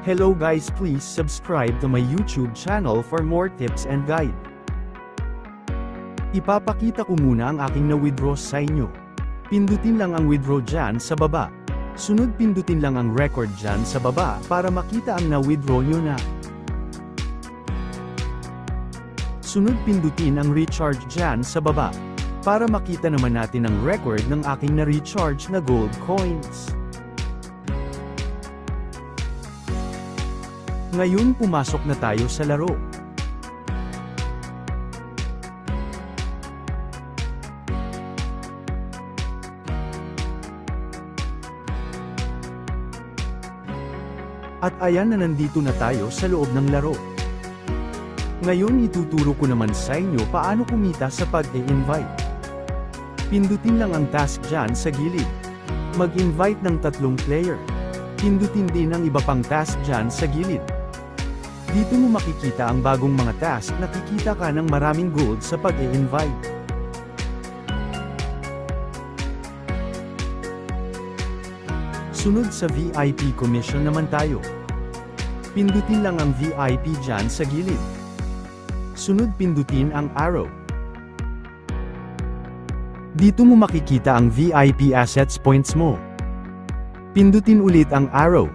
Hello guys, please subscribe to my YouTube channel for more tips and guide. Ipapakita ko muna ang aking na-withdraw sa inyo. Pindutin lang ang withdraw dyan sa baba. Sunod pindutin lang ang record dyan sa baba para makita ang na-withdraw nyo na. Sunod pindutin ang recharge dyan sa baba. Para makita naman natin ang record ng aking na-recharge na gold coins. Ngayon pumasok na tayo sa laro. At ayan na nandito na tayo sa loob ng laro. Ngayon ituturo ko naman sa inyo paano kumita sa pag-i-invite. Pindutin lang ang task dyan sa gilid. Mag-invite ng 3 player. Pindutin din ang iba pang task dyan sa gilid. Dito mo makikita ang bagong mga task na kikita ka ng maraming gold sa pag-i-invite. Sunod sa VIP commission naman tayo. Pindutin lang ang VIP dyan sa gilid. Sunod pindutin ang arrow. Dito mo makikita ang VIP assets points mo. Pindutin ulit ang arrow.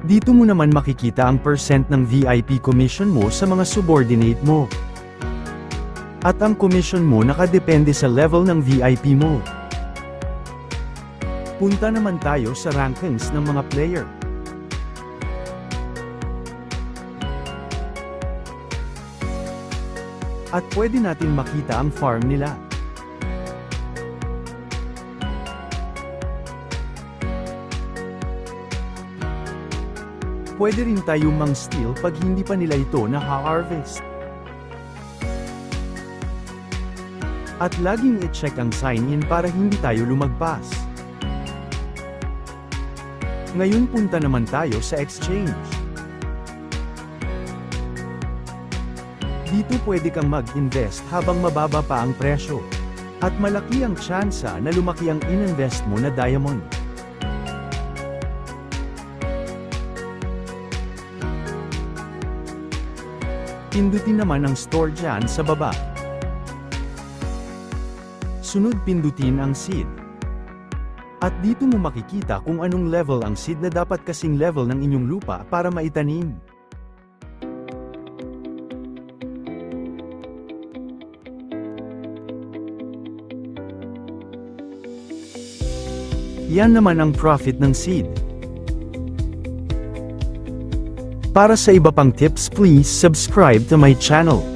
Dito mo naman makikita ang percent ng VIP commission mo sa mga subordinate mo. At ang commission mo nakadepende sa level ng VIP mo. Punta naman tayo sa rankings ng mga player. At pwede natin makita ang farm nila. Pwede rin tayo mang-steal pag hindi pa nila ito na-harvest. At laging i-check ang sign-in para hindi tayo lumagpas. Ngayon punta naman tayo sa exchange. Dito pwede kang mag-invest habang mababa pa ang presyo. At malaki ang tsansa na lumaki ang in-invest mo na diamond. Pindutin naman ang store dyan sa baba. Sunod pindutin ang seed. At dito mo makikita kung anong level ang seed na dapat kasing level ng inyong lupa para maitanim. Yan naman ang profit ng seed. Para sa iba pang tips, please subscribe to my channel.